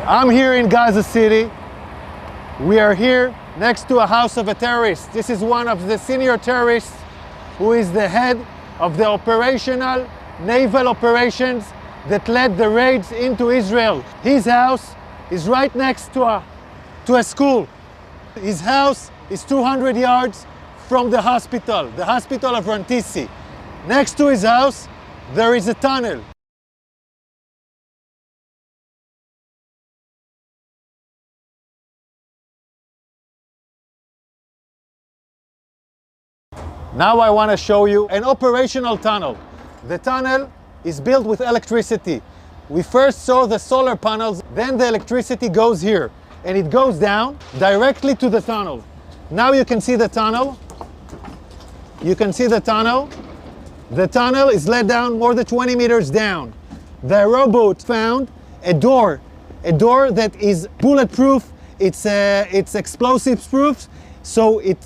I'm here in Gaza City. We are here next to a house of a terrorist. This is one of the senior terrorists who is the head of the operational naval operations that led the raids into Israel. His house is right next to a school. His house is 200 yards from the hospital of Rantisi. Next to his house, there is a tunnel. Now I want to show you an operational tunnel. The tunnel is built with electricity. We first saw the solar panels, then the electricity goes here, and it goes down directly to the tunnel. Now you can see the tunnel. You can see the tunnel. The tunnel is let down more than 20 meters down. The rowboat found a door that is bulletproof. It's explosives proof, so it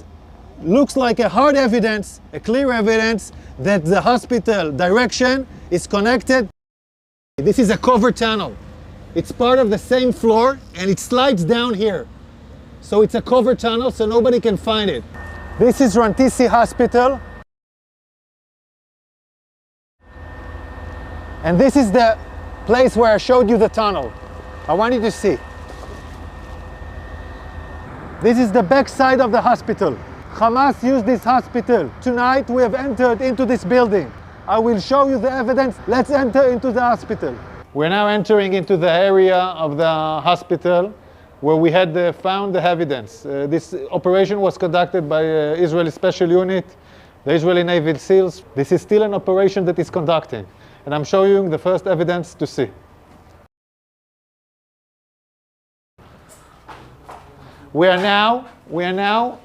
looks like a hard evidence, a clear evidence that the hospital direction is connected. This is a covered tunnel. It's part of the same floor and it slides down here. So it's a covered tunnel so nobody can find it. This is Rantisi Hospital. And this is the place where I showed you the tunnel. I want you to see. This is the back side of the hospital. Hamas used this hospital. Tonight we have entered into this building. I will show you the evidence. Let's enter into the hospital. We're now entering into the area of the hospital where we had found the evidence. This operation was conducted by Israeli Special Unit, the Israeli Navy SEALs. This is still an operation that is conducting, and I'm showing you the first evidence to see. We are now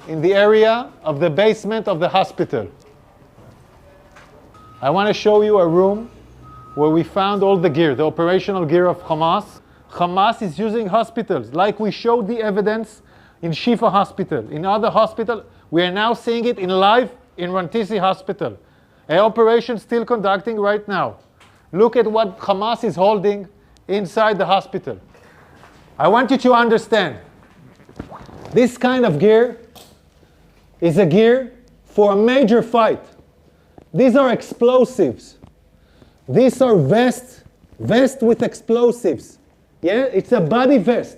in the area of the basement of the hospital. I want to show you a room where we found all the gear, the operational gear of Hamas. Hamas is using hospitals, like we showed the evidence in Shifa Hospital. In other hospitals, we are now seeing it in live in Rantisi Hospital. An operation still conducting right now. Look at what Hamas is holding inside the hospital. I want you to understand, this kind of gear is a gear for a major fight. These are explosives. These are vests with explosives. Yeah, it's a body vest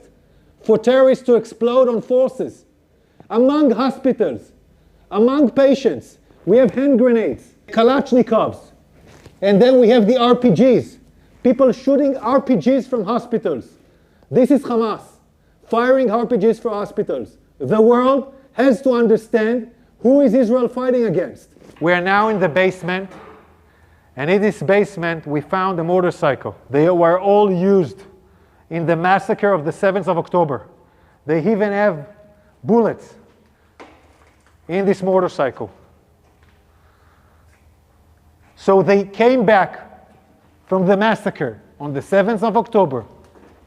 for terrorists to explode on forces. Among hospitals, among patients, we have hand grenades, Kalashnikovs, and then we have the RPGs. People shooting RPGs from hospitals. This is Hamas, firing RPGs for hospitals. The world has to understand who is Israel fighting against. We are now in the basement, and in this basement we found a motorcycle. They were all used in the massacre of the 7th of October. They even have bullets in this motorcycle. So they came back from the massacre on the 7th of October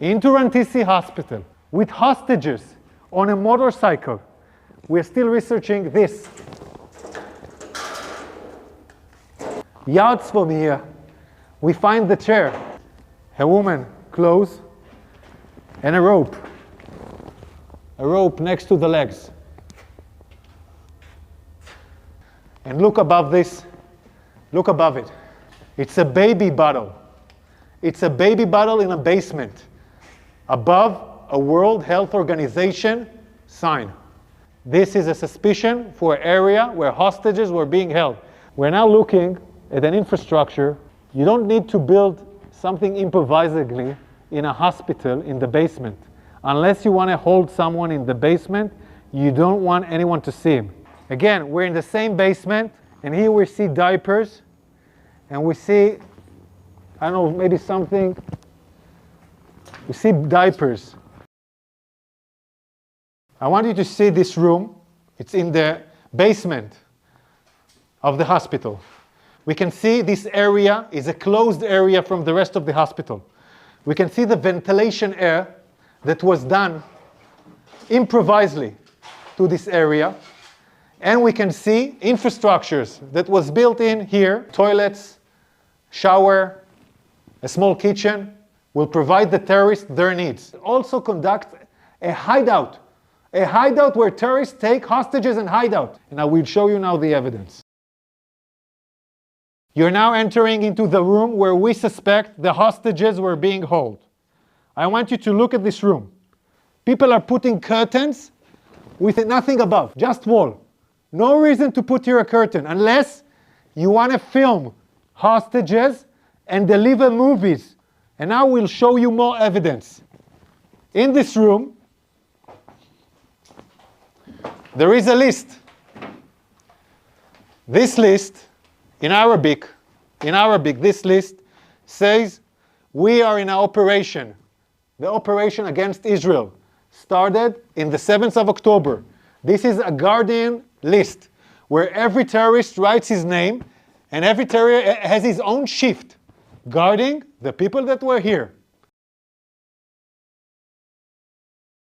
into Rantisi Hospital with hostages on a motorcycle. We're still researching this. Yards from here, we find the chair, a woman, clothes, and a rope. A rope next to the legs. And look above this, look above it. It's a baby bottle. It's a baby bottle in a basement. Above a World Health Organization sign. This is a suspicion for an area where hostages were being held. We're now looking at an infrastructure. You don't need to build something improvisingly in a hospital in the basement. Unless you want to hold someone in the basement, you don't want anyone to see him. Again, we're in the same basement, and here we see diapers, and we see, I don't know, maybe something. We see diapers. I want you to see this room. It's in the basement of the hospital. We can see this area is a closed area from the rest of the hospital. We can see the ventilation air that was done improvisely to this area. And we can see infrastructures that was built in here, toilets, shower, a small kitchen. will provide the terrorists their needs. Also conduct a hideout where terrorists take hostages and hideout. And I will show you now the evidence. You're now entering into the room where we suspect the hostages were being held. I want you to look at this room. People are putting curtains with nothing above, just wall. No reason to put here a curtain unless you want to film hostages and deliver movies. And now we'll show you more evidence. In this room, there is a list. This list, in Arabic, this list says, we are in an operation. The operation against Israel started in the 7th of October. This is a Guardian list where every terrorist writes his name and every terrorist has his own shift guarding the people that were here.